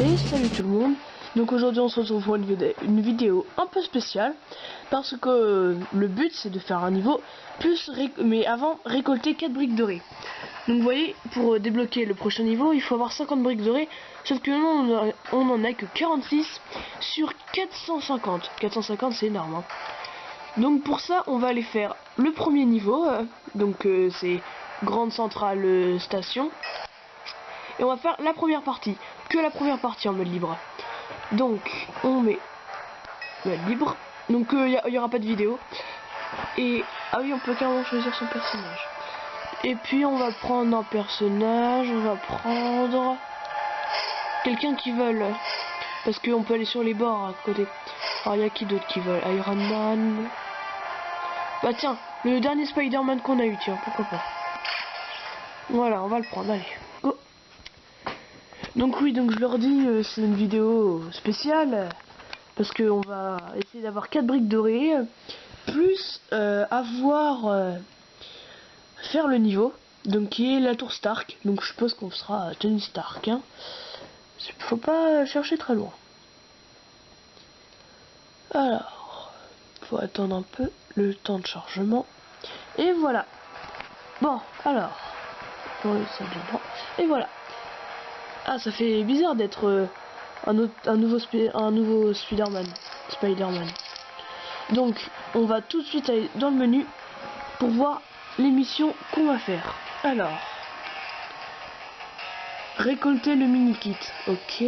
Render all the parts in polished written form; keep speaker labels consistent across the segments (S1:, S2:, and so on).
S1: Et salut tout le monde. Donc aujourd'hui on se retrouve pour une vidéo un peu spéciale parce que le but c'est de faire un niveau plus mais avant récolter 4 briques dorées. Donc vous voyez, pour débloquer le prochain niveau il faut avoir 50 briques dorées, sauf que nous on en a que 46 sur 450. 450 c'est énorme hein. Donc pour ça on va aller faire le premier niveau, c'est grande centrale station. Et on va faire la première partie, que la première partie en mode libre. Donc on met mode libre, donc il y aura pas de vidéo. Et ah oui, on peut carrément choisir son personnage. Et puis on va prendre un personnage, on va prendre quelqu'un qui vole, parce qu'on peut aller sur les bords à côté. Alors il y a qui d'autre qui vole? Iron Man. Bah tiens, le dernier Spider-Man qu'on a eu, tiens, pourquoi pas. Voilà, on va le prendre, allez, go. Donc oui, donc je leur dis, c'est une vidéo spéciale, parce qu'on va essayer d'avoir 4 briques dorées, plus faire le niveau, donc qui est la tour Stark. Donc je suppose qu'on sera Tony Stark, hein. Faut pas chercher très loin. Alors, faut attendre un peu le temps de chargement. Et voilà. Bon, alors, et voilà. Ah, ça fait bizarre d'être un nouveau Spider-Man. Donc, on va tout de suite aller dans le menu pour voir les missions qu'on va faire. Alors, récolter le mini-kit. Ok.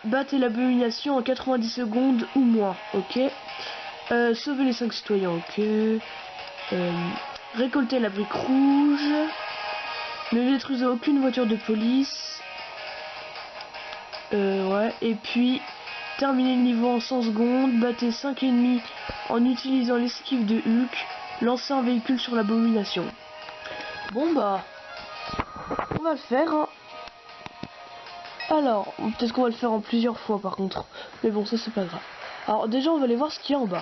S1: Battre l'abomination en 90 secondes ou moins. Ok. Sauver les 5 citoyens. Ok. Récolter la brique rouge. Ne détruisez aucune voiture de police. Ouais. Et puis, terminer le niveau en 100 secondes. Battez 5 ennemis en utilisant l'esquive de Hulk. Lancer un véhicule sur l'abomination. Bon bah, on va le faire. Hein. Alors, peut-être qu'on va le faire en plusieurs fois par contre. Mais bon, ça c'est pas grave. Alors déjà, on va aller voir ce qu'il y a en bas.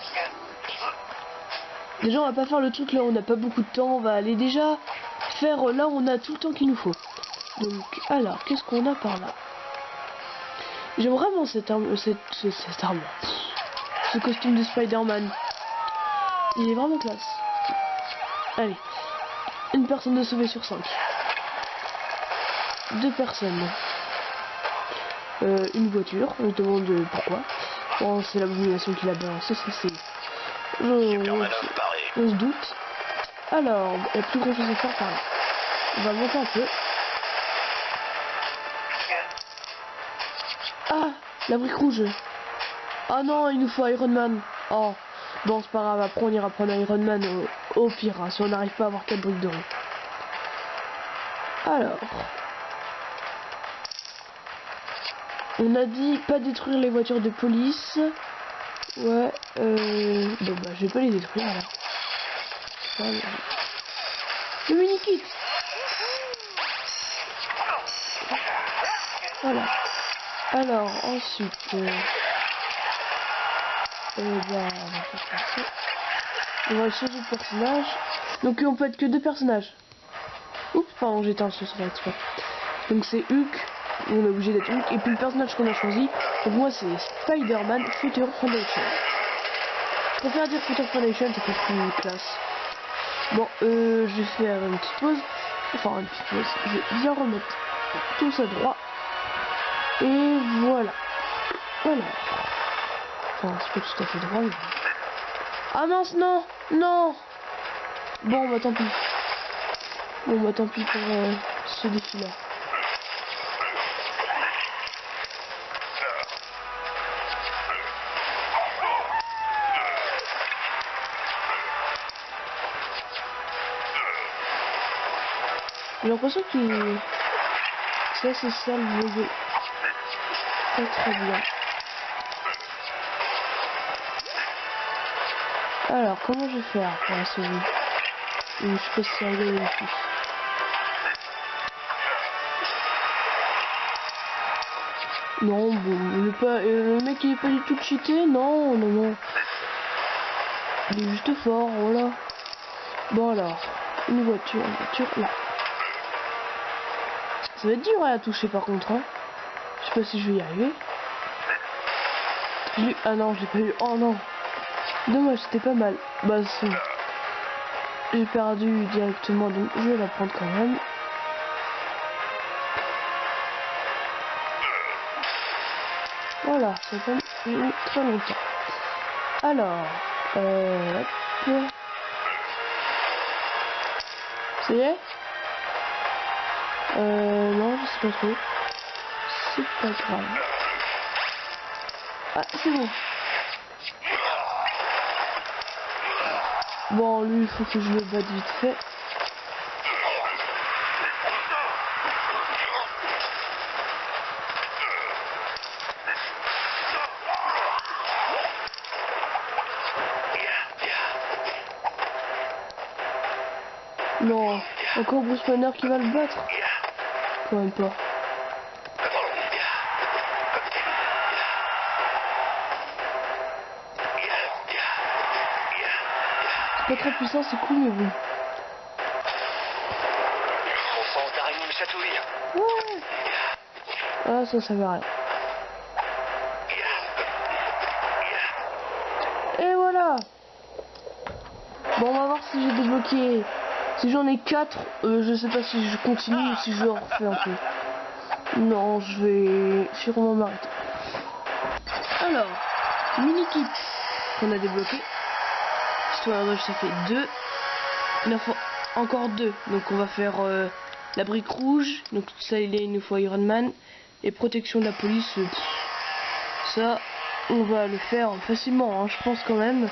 S1: Déjà, on va pas faire le truc là où on n'a pas beaucoup de temps. On va aller déjà faire là où on a tout le temps qu'il nous faut. Donc, alors, qu'est-ce qu'on a par là? J'aime vraiment cette arme, ce costume de Spider-Man. Il est vraiment classe. Allez, une personne de sauvée sur 5. 2 personnes. Une voiture, on se demande pourquoi. Bon, c'est l'abomination qui l'a balancé, ça c'est... on se doute. Alors, il n'y a plus grand chose à faire par là. On va monter un peu. Ah, la brique rouge. Ah non, il nous faut Iron Man. Oh, bon, c'est pas grave, après on ira prendre Iron Man au pire, hein, si on n'arrive pas à avoir 4 briques dorées. Alors... on a dit pas détruire les voitures de police. Ouais, bon bah je vais pas les détruire là. Voilà. Le mini-kit. Voilà. Alors ensuite, bah, on va faire ça. On va changer de personnage. Donc on peut être que 2 personnages. Oups, pardon, j'ai éteint le son sans faire exprès. Donc c'est Hulk. On est obligé d'être Hulk. Et puis le personnage qu'on a choisi, donc moi c'est Spider-Man Future Foundation. Je préfère dire Future Foundation, ça fait plus classe. Bon, je vais faire une petite pause. Enfin, une petite pause. Je vais bien remettre tout ça droit. Et voilà. Voilà. Enfin, c'est pas tout à fait droit. Mais... ah mince, non. Non. Bon, bah tant pis. Bon, bah tant pis pour ce défi-là. J'ai l'impression que ça c'est ça le voyez pas très bien. Alors comment je vais faire pour la sauver? Je sais pas si c'est réglé les filles. Non bon, le mec il est pas du tout cheaté, non non non. Il est juste fort, voilà. Bon alors, une voiture là. Ça va être dur à la toucher par contre hein. Je sais pas si je vais y arriver. Ah non, je l'ai pas eu. Oh non. Dommage, c'était pas mal. Bah c'est... J'ai perdu directement, donc je vais la prendre quand même. Voilà, ça fait très longtemps. Alors, hop. Ça y est? Non, je sais pas trop. C'est pas grave. Ah, c'est bon. Bon, lui, il faut que je le batte vite fait. Non, encore Bruce Banner qui va le battre. Quand même pas. C'est pas très puissant, c'est cool, mais bon. Ouais. Ah, ça servait à rien. Et voilà. Bon, on va voir si j'ai débloqué. Si j'en ai 4, je sais pas si je continue ou si je refais un peu. Non, je vais sûrement m'arrêter. Alors, mini-kit qu'on a débloqué. Histoire de ça fait 2. Il en faut encore 2. Donc on va faire la brique rouge. Donc ça il nous faut Iron Man. Et protection de la police. Ça, on va le faire facilement, hein, je pense quand même.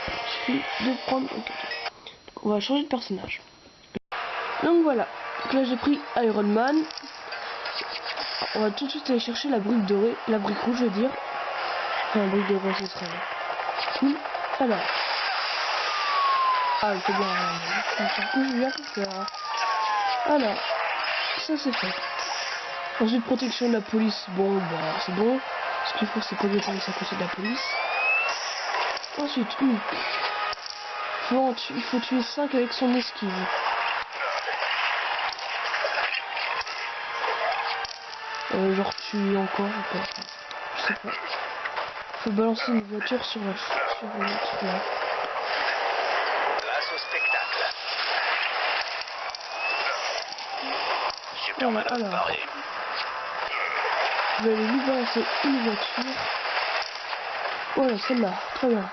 S1: Il suffit de prendre... Okay. On va changer de personnage. Donc voilà. Donc là j'ai pris Iron Man. On va tout de suite aller chercher la brique dorée. La brique rouge je veux dire. Enfin la brique dorée ce serait cool. Alors. Ah c'est bien. Alors. Ça c'est fait. Ensuite protection de la police. Bon bah c'est bon. Ce qu'il faut c'est pas de la police à côté de la police. Ensuite il faut tuer 5 avec son esquive. Genre tue encore ou pas. Je sais pas. Faut balancer une voiture sur la là.
S2: Place au spectacle.
S1: Voilà, alors. Je vais aller lui balancer une voiture. Voilà, celle-là, très bien.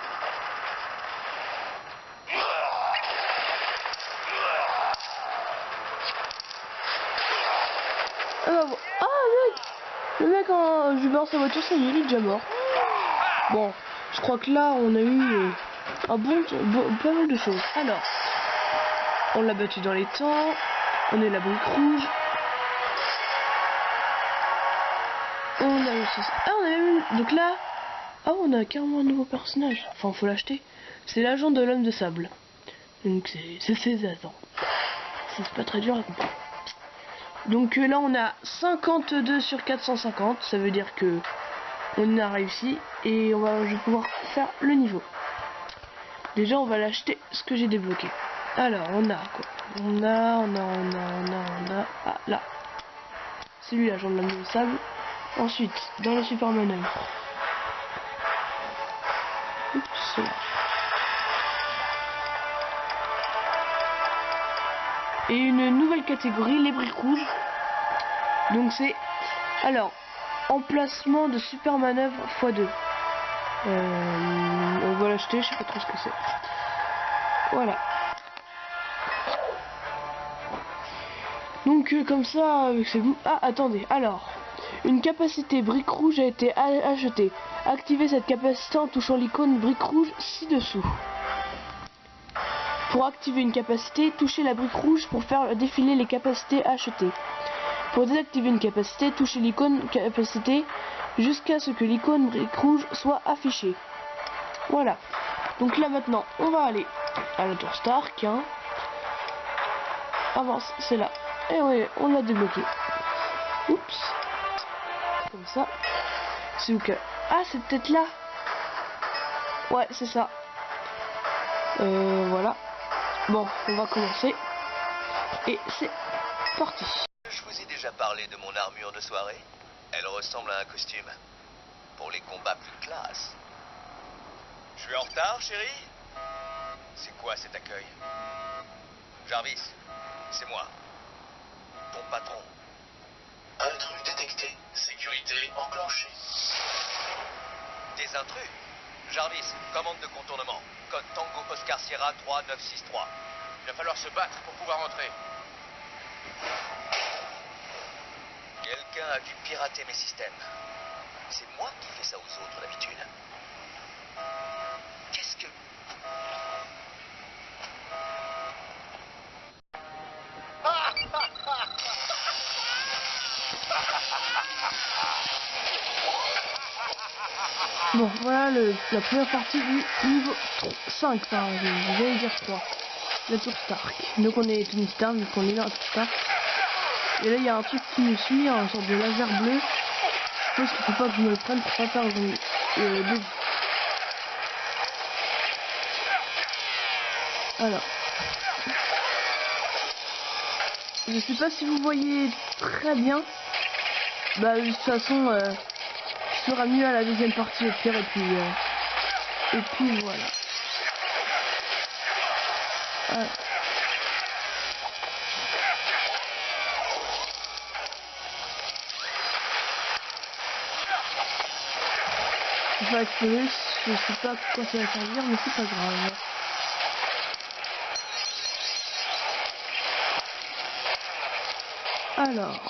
S1: Ah bah bon. Ah le mec quand je lui balance la voiture, ça y est, il est déjà mort. Bon, je crois que là on a eu un pas mal de choses. Alors, on l'a battu dans les temps. On est la brique rouge. On a aussi... Ah on a même... Donc là... Ah on a carrément un nouveau personnage. Enfin faut l'acheter. C'est l'agent de l'homme de sable. Donc c'est 16 ans. C'est pas très dur à comprendre. Donc là on a 52 sur 450. Ça veut dire que on a réussi. Et je vais pouvoir faire le niveau. Déjà on va l'acheter ce que j'ai débloqué. Alors on a quoi? On a... Ah là. C'est lui l'agent de l'homme de sable. Ensuite, dans le super manœuvre. Oups, là. Et une nouvelle catégorie, les briques rouges. Donc c'est... Alors, emplacement de super manœuvre x2. On va l'acheter, je sais pas trop ce que c'est. Voilà. Donc comme ça, c'est vous. Ah, attendez, alors... Une capacité brique rouge a été achetée. Activez cette capacité en touchant l'icône brique rouge ci-dessous. Pour activer une capacité, touchez la brique rouge pour faire défiler les capacités achetées. Pour désactiver une capacité, touchez l'icône capacité jusqu'à ce que l'icône brique rouge soit affichée. Voilà. Donc là maintenant, on va aller à la tour Stark. Hein. Avance, c'est là. Et oui, on l'a débloqué. Oups. Comme ça. C'est où que... Ah, c'est peut-être là. Ouais, c'est ça. Voilà. Bon, on va commencer. Et c'est parti.
S2: Je vous ai déjà parlé de mon armure de soirée. Elle ressemble à un costume. Pour les combats plus classe. Je suis en retard, chérie? C'est quoi cet accueil? Jarvis, c'est moi. Ton patron.
S3: Intrus détecté. Sécurité enclenchée.
S2: Des intrus? Jarvis, commande de contournement. Code Tango Oscar Sierra 3963.
S3: Il va falloir se battre pour pouvoir entrer.
S2: Quelqu'un a dû pirater mes systèmes. C'est moi qui fais ça aux autres d'habitude. Qu'est-ce que...
S1: Bon, voilà la première partie du niveau 5, enfin, je vais dire 3. La tour Stark. Donc on est Tony Stark, donc on est dans la tour Stark. Et là il y a un truc qui nous suit, un sorte de laser bleu. Je pense qu'il faut pas que je me le prenne pour pas perdre de vie. Alors. Je sais pas si vous voyez très bien. Bah de toute façon, ce sera mieux à la deuxième partie au pire, et puis voilà. Je vais exploser, je sais pas quoi ça va servir, mais c'est pas grave. Alors.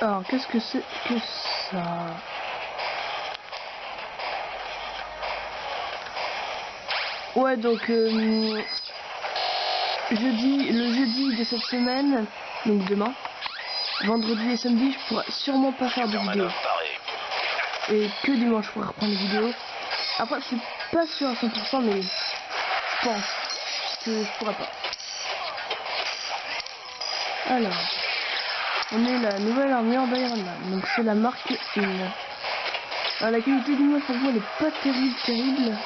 S1: Alors, qu'est-ce que c'est que ça? Ouais, donc le jeudi de cette semaine, donc demain, vendredi et samedi, je pourrais sûrement pas faire de vidéo. Et que dimanche je pourrais reprendre les vidéos. Après, je suis pas sûr à 100%, mais je pense que je pourrais pas. Alors, on est la nouvelle armure d'Iron Man, donc c'est la marque 1. Alors, la qualité du moi pour moi elle est pas terrible.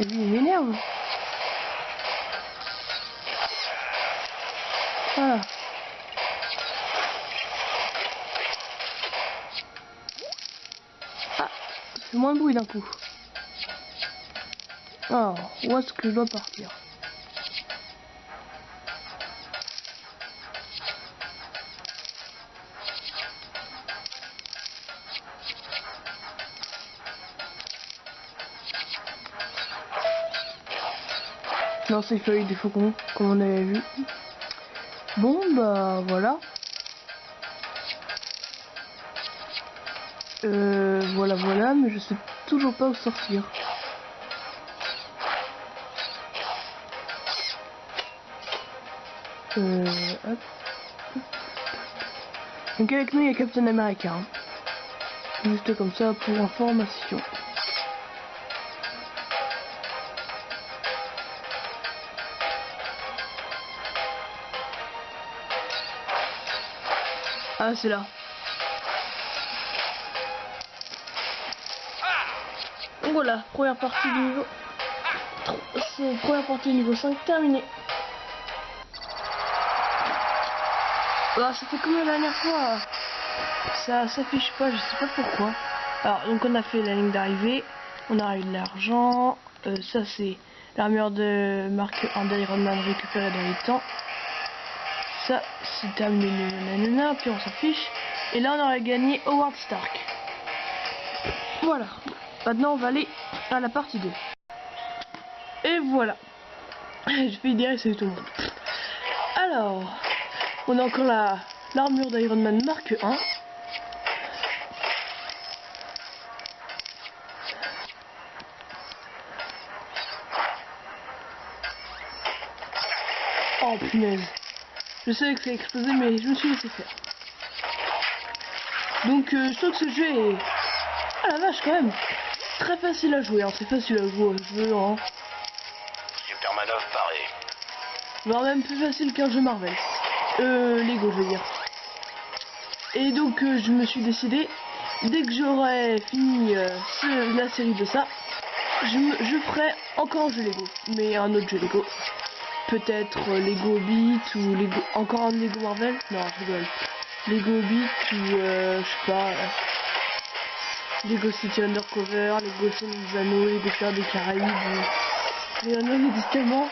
S1: Et lui il m'énerve. Voilà. Ah, c'est moins de bruit d'un coup. Alors, où est-ce que je dois partir? Non, c'est feuilles des faucons, comme on avait vu. Bon, bah voilà. Voilà, mais je sais toujours pas où sortir. Hop. Donc avec nous, il y a Captain America. Hein. Juste comme ça, pour information. Ah, c'est là. Donc voilà, première partie du niveau... C'est première partie du niveau 5 terminée. Alors, ça fait comme la dernière fois. Ça s'affiche pas, je sais pas pourquoi. Alors, donc on a fait la ligne d'arrivée. On a eu de l'argent. Ça, c'est l'armure de marque 1 d'Iron Man récupérée dans les temps. Ça, c'est terminé le nanana, puis on s'affiche. Et là, on aurait gagné Howard Stark. Voilà. Maintenant, on va aller à la partie 2. Et voilà. Je fais idée, salut tout le monde. Alors, on a encore l'armure d'Iron Man marque 1. Oh punaise. Je sais que c'est explosé, mais je me suis laissé faire. Donc je trouve que ce jeu est... Ah la vache quand même. Très facile à jouer, hein. C'est facile à jouer, hein.
S3: Supermanov paré.
S1: voire même plus facile qu'un jeu Marvel. Lego, je veux dire. Et donc, je me suis décidé, dès que j'aurai fini la série de ça, je ferai encore un jeu Lego, mais un autre jeu Lego. Peut-être Lego Hobbit ou Lego, encore un Lego Marvel. Non, je rigole. Lego Hobbit ou je sais pas. Lego City Undercover, Lego Seigneur des Anneaux, Lego Pirates des Caraïbes. Mais il y en a, il existe tellement.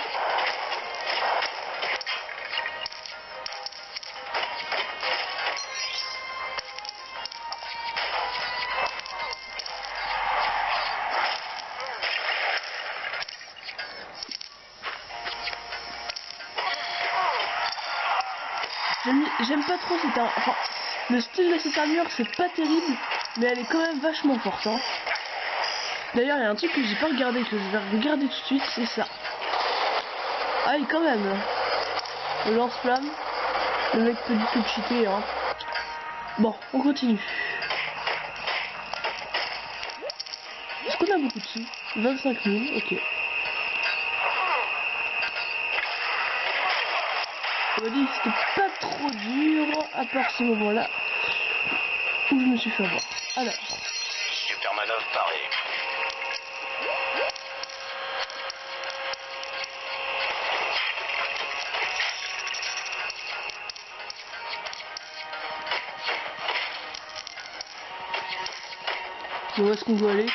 S1: J'aime pas trop cette armure. Enfin, le style de cette armure, c'est pas terrible, mais elle est quand même vachement forte. Hein. D'ailleurs, il y a un truc que j'ai pas regardé, que je vais regarder tout de suite, c'est ça. Ah, et quand même. Le lance-flamme. Le mec peut du tout cheater. Hein. Bon, on continue. Est-ce qu'on a beaucoup de sous? 25 000, ok. On m'a dit que c'était pas trop dur, à part ce moment-là où je me suis fait avoir. Alors.
S3: Supermanov paré.
S1: Où est-ce qu'on doit aller?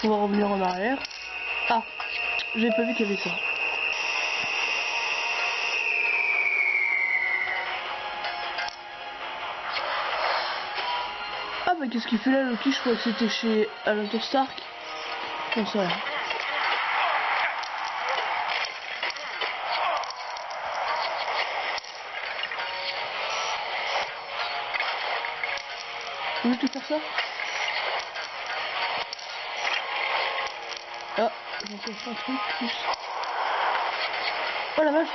S1: On va revenir en arrière. Ah, j'avais pas vu qu'il y avait ça. Ah bah qu'est-ce qu'il fait là, Loki? Je crois que c'était chez Alan Stark. Non, ça rien. Vous voulez faire ça? Ah, j'en fais un truc plus. Oh la vache!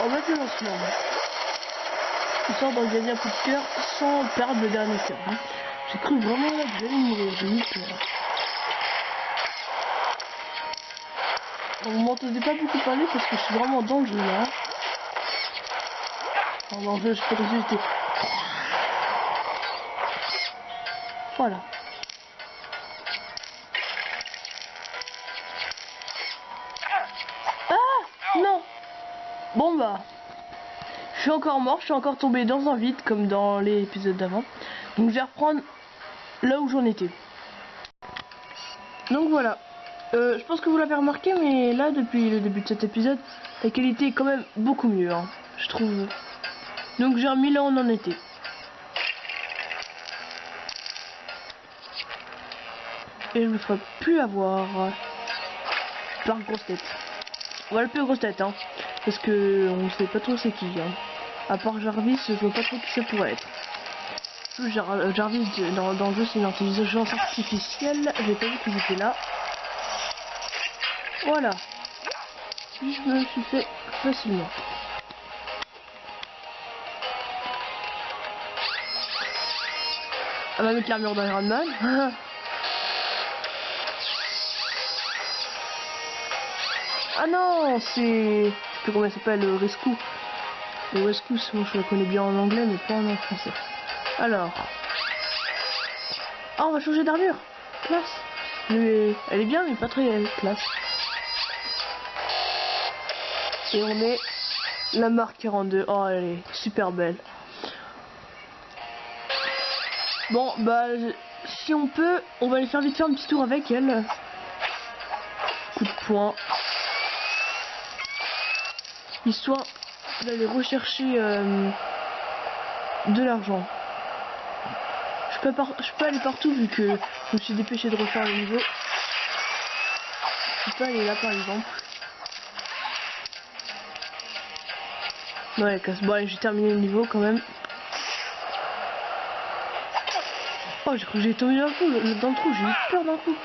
S1: On va faire le lancement. Histoire d'en gagner un coup de cœur sans perdre le dernier cœur. Hein. J'ai cru vraiment là que j'allais mourir. J'ai eu peur. Vous m'entendez pas beaucoup parler parce que je suis vraiment dans le jeu là. Enfin, dans le jeu, je peux résister. Voilà. Ah non. Bon bah. Je suis encore mort, je suis encore tombé dans un vide comme dans l'épisode d'avant. Donc je vais reprendre là où j'en étais. Donc voilà. Je pense que vous l'avez remarqué, mais là depuis le début de cet épisode, la qualité est quand même beaucoup mieux, hein, je trouve. Donc j'ai remis là où on en était. Et je me ferai plus avoir par grosse tête. Voilà, plus grosse tête, hein. Parce que on sait pas trop c'est qui, hein. À part Jarvis, je vois pas trop qui ça pourrait être. Plus Jarvis dans le jeu, c'est une intelligence artificielle. J'ai pas vu qu'il était là. Voilà. Je me suis fait facilement. On va mettre l'armure d'Iron Man. Ah non, c'est... Je sais plus comment elle s'appelle, le Rescue. Le Rescue, moi je la connais bien en anglais, mais pas en français. Alors... Ah, on va changer d'armure. Classe. Mais elle est bien, mais pas très classe. Et on est la marque 42. Oh, elle est super belle. Bon, bah, si on peut, on va aller faire vite fait un petit tour avec elle. Coup de poing. Histoire d'aller rechercher de l'argent. Je peux aller partout vu que je me suis dépêché de refaire le niveau. Je peux aller là par exemple. Ouais, casse. Bon, allez, j'ai terminé le niveau quand même. Oh, j'ai cru que j'ai tombé d'un coup, dans le trou, j'ai eu peur d'un coup.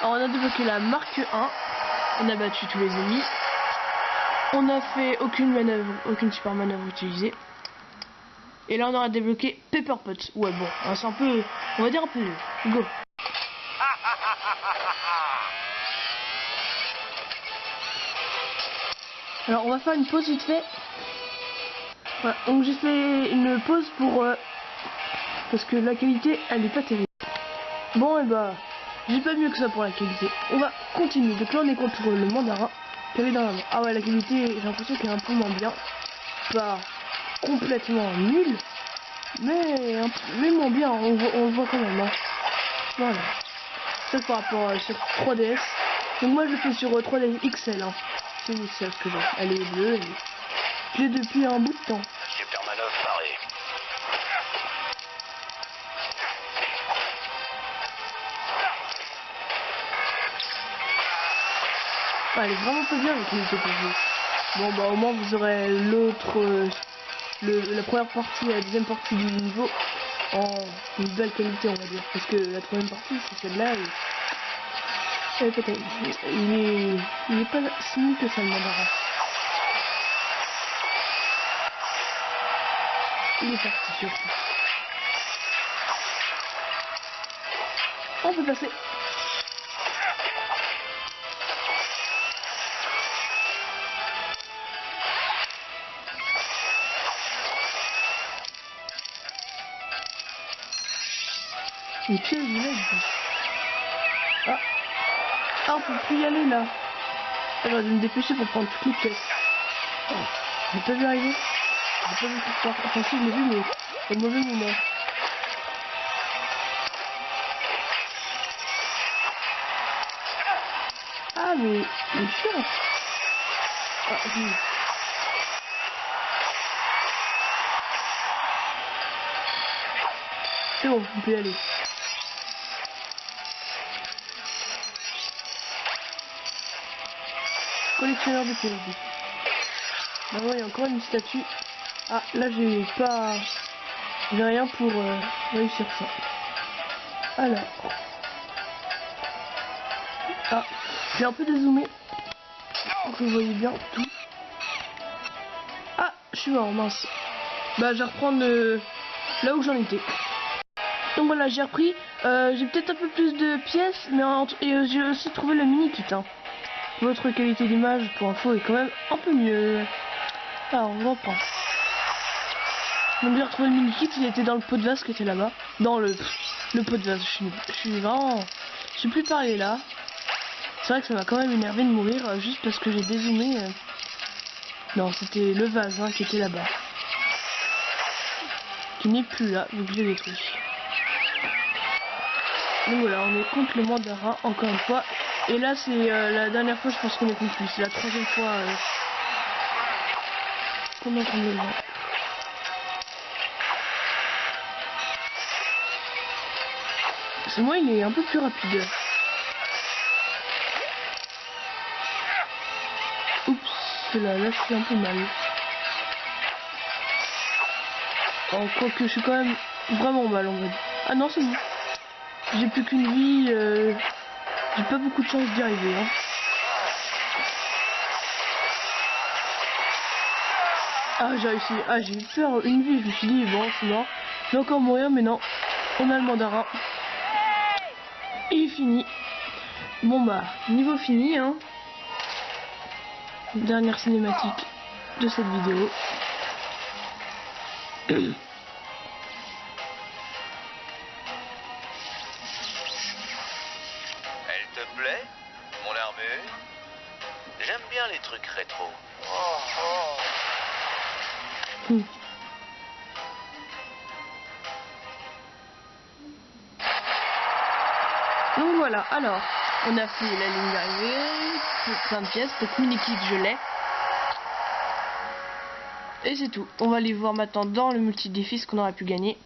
S1: Alors, on a débloqué la marque 1. On a battu tous les ennemis. On a fait aucune manœuvre, aucune super manœuvre utilisée. Et là, on aura débloqué Pepper Pot. Ouais, bon, c'est un peu, on va dire un peu nul. Go. Alors, on va faire une pause vite fait. Voilà, donc j'ai fait une pause pour parce que la qualité, elle est pas terrible. Bon, et bah, j'ai pas mieux que ça pour la qualité. On va continuer. Donc là, on est contre le mandarin qui avait dans la main. Ah ouais, la qualité, j'ai l'impression qu'elle est un peu moins bien. Pas complètement nulle, mais moins bien. On le voit quand même. Hein. Voilà. Ça par rapport sur 3DS. Donc moi, je le fais sur 3DS XL. Hein. C'est une XL que j'ai. Elle est bleue. Je l'ai depuis un bout de temps.
S3: Super manœuvre parée.
S1: Ah, elle est vraiment pas bien la qualité pour vous. Bon bah au moins vous aurez l'autre, la première partie et la deuxième partie du niveau en une belle qualité, on va dire. Parce que la troisième partie, c'est celle-là. Et peut-être, il est pas si nul que ça le mandarin. Il est parti surtout. On peut passer. Et puis il est là. Ah, on peut plus y aller là. Alors, je vais me dépêcher pour prendre toutes les pièces. Oh, j'ai pas vu arriver. J'ai pas vu tout ça. Enfin si, je l'ai vu, mais au mauvais moment. Ah mais chiant. Ah oui. C'est bon, on peut y aller. Collectionneur de pièces. Bah ouais, il y a encore une statue. Ah, là j'ai rien pour réussir ça. Alors. Ah, j'ai un peu dézoomé pour que vous voyez bien tout. Ah, je suis mort, mince. Bah, je vais reprendre là où j'en étais. Donc voilà, j'ai repris. J'ai peut-être un peu plus de pièces, mais j'ai aussi trouvé le mini-kit. Hein. Votre qualité d'image, pour info, est quand même un peu mieux. Alors, on reprend. Donc j'ai retrouvé le mini-kit, il était dans le pot de vase qui était là-bas. Dans le pot de vase, je suis vraiment... Je suis plus parlé là. C'est vrai que ça m'a quand même énervé de mourir, juste parce que j'ai dézoomé. Non, c'était le vase hein, qui était là-bas. Qui n'est plus là, donc je l'ai détruit. Donc voilà, on est contre le mandarin, encore une fois. Et là, c'est la dernière fois, je pense qu'on est contre lui. C'est la troisième fois qu'on est contre le vent. C'est moi, il est un peu plus rapide. Oups, là, je suis un peu mal. Oh, quoique je suis quand même vraiment mal, on va dire. Ah non, c'est bon. J'ai plus qu'une vie, j'ai pas beaucoup de chance d'y arriver. Hein. Ah, j'ai réussi. Ah, j'ai eu peur, une vie, je me suis dit, bon, c'est mort. Je vais encore mourir, mais non. On a le mandarin. Et fini. Bon bah, niveau fini, hein. Dernière cinématique de cette vidéo.
S2: Elle te plaît, mon armure? J'aime bien les trucs rétro.
S1: Donc voilà, alors, on a fait la ligne d'arrivée, plein de pièces, donc mini-kit je l'ai. Et c'est tout. On va aller voir maintenant dans le multi-défi ce qu'on aurait pu gagner.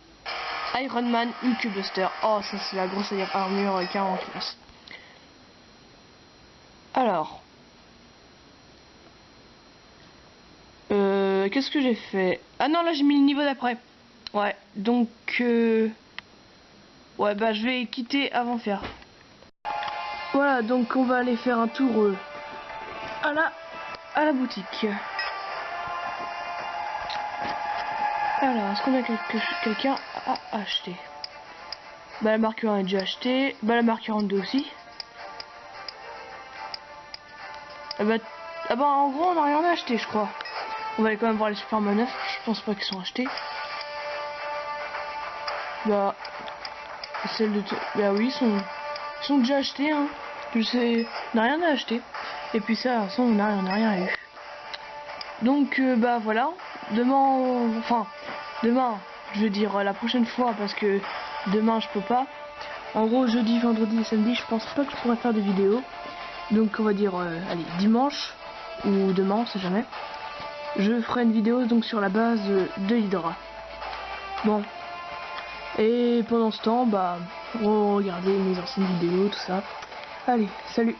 S1: Iron Man, Incubuster. Oh, ça c'est la grosse armure 40 classe. Alors. Qu'est-ce que j'ai fait? Ah non, là j'ai mis le niveau d'après. Ouais, donc... ouais, bah je vais quitter avant de faire. Voilà, donc on va aller faire un tour à la boutique. Alors, est-ce qu'on a quelqu'un à acheter? Bah la marque 1 est déjà achetée. Bah la marque 42 aussi. Ah bah en gros on n'a rien à acheter je crois. On va aller quand même voir les Superman 9. Je pense pas qu'ils sont achetés. Bah celle de... Bah oui, ils sont déjà achetés hein. Je sais, on n'a rien à acheter. Et puis ça, de toute façon, on n'a rien eu. Donc bah voilà. Demain, je veux dire la prochaine fois parce que demain je peux pas. En gros jeudi, vendredi et samedi, je pense pas que je pourrais faire des vidéos. Donc on va dire allez, dimanche ou demain, on sait jamais. Je ferai une vidéo donc sur la base de Hydra. Bon. Et pendant ce temps, bah regardez mes anciennes vidéos, tout ça. Allez, salut.